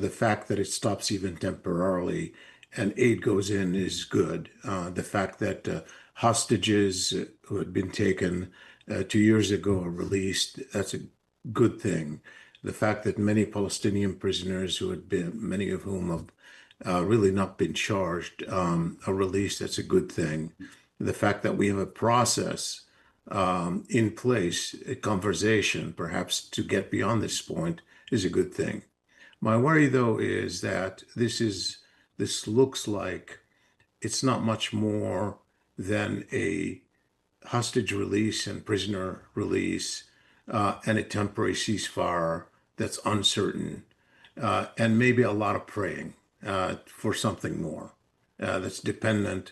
The fact that it stops even temporarily and aid goes in is good. The fact that hostages who had been taken 2 years ago are released, that's a good thing. The fact that many Palestinian prisoners who had been, many of whom have really not been charged, are released, that's a good thing. The fact that we have a process in place, a conversation perhaps to get beyond this point is a good thing. My worry, though, is that this looks like it's not much more than a hostage release and prisoner release and a temporary ceasefire that's uncertain, and maybe a lot of praying for something more that's dependent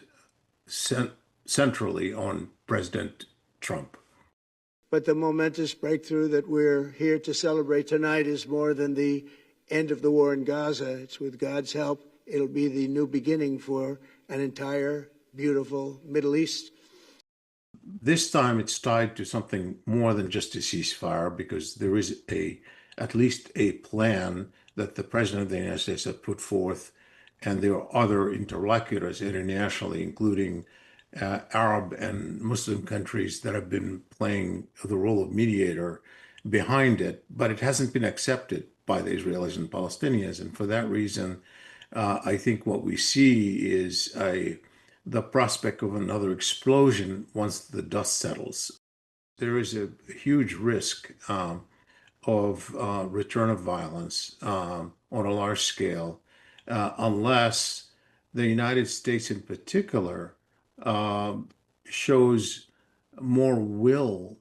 centrally on President Trump. But the momentous breakthrough that we're here to celebrate tonight is more than the end of the war in Gaza. It's with God's help, it'll be the new beginning for an entire beautiful Middle East. This time it's tied to something more than just a ceasefire because there is at least a plan that the President of the United States has put forth, and there are other interlocutors internationally, including Arab and Muslim countries that have been playing the role of mediator behind it, but it hasn't been accepted by the Israelis and Palestinians. And for that reason, I think what we see is the prospect of another explosion once the dust settles. There is a huge risk of return of violence on a large scale unless the United States in particular shows more will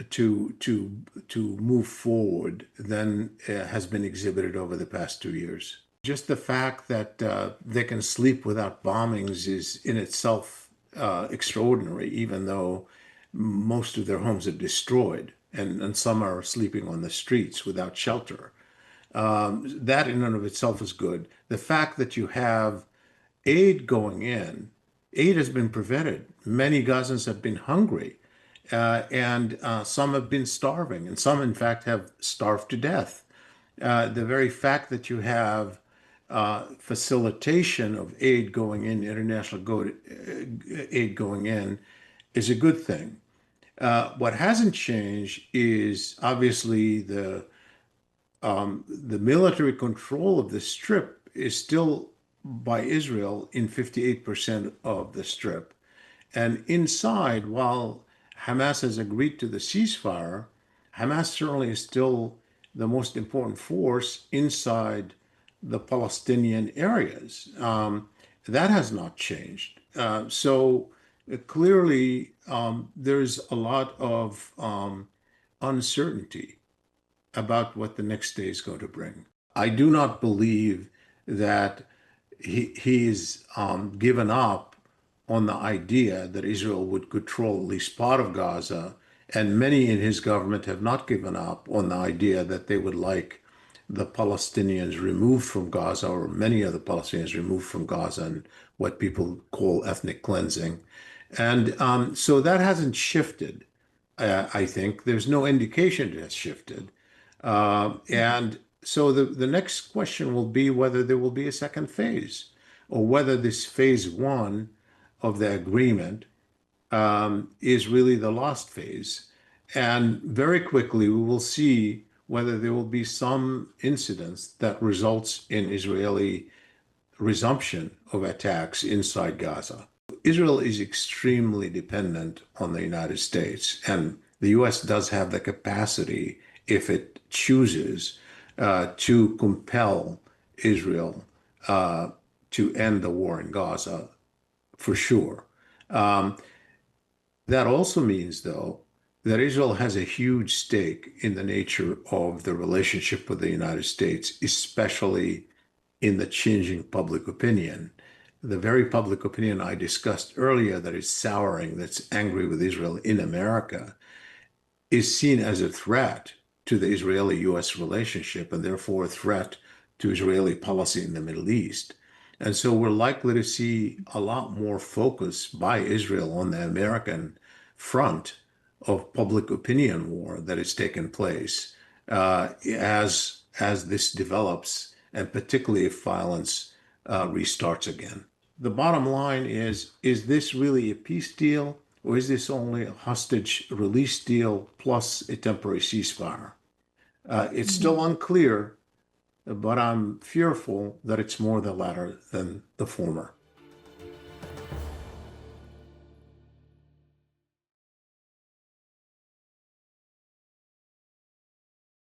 to move forward than has been exhibited over the past 2 years. Just the fact that they can sleep without bombings is in itself extraordinary, even though most of their homes are destroyed and some are sleeping on the streets without shelter. That in and of itself is good. The fact that you have aid going in, aid has been prevented. Many Gazans have been hungry, and some have been starving, and some, in fact, have starved to death. The very fact that you have facilitation of aid going in, international aid going in, is a good thing. What hasn't changed is obviously the military control of the Strip is still by Israel in 58% of the Strip. And inside, while Hamas has agreed to the ceasefire, Hamas certainly is still the most important force inside the Palestinian areas. That has not changed. So clearly, there's a lot of uncertainty about what the next day is going to bring. I do not believe that he's given up on the idea that Israel would control at least part of Gaza, and many in his government have not given up on the idea that they would like the Palestinians removed from Gaza, or many of the Palestinians removed from Gaza, and what people call ethnic cleansing. And so that hasn't shifted, I think. There's no indication it has shifted. And so the next question will be whether there will be a second phase, or whether this phase one of the agreement is really the last phase. And very quickly, we will see whether there will be some incidents that results in Israeli resumption of attacks inside Gaza. Israel is extremely dependent on the United States, and the U.S. does have the capacity, if it chooses, to compel Israel to end the war in Gaza, for sure. That also means, though, that Israel has a huge stake in the nature of the relationship with the United States, especially in the changing public opinion. The very public opinion I discussed earlier that is souring, that's angry with Israel in America, is seen as a threat to the Israeli-US relationship, and therefore a threat to Israeli policy in the Middle East. And so we're likely to see a lot more focus by Israel on the American front of public opinion war that has taken place as as this develops, and particularly if violence restarts again. The bottom line is this really a peace deal, or is this only a hostage release deal plus a temporary ceasefire? It's still unclear, but I'm fearful that it's more the latter than the former.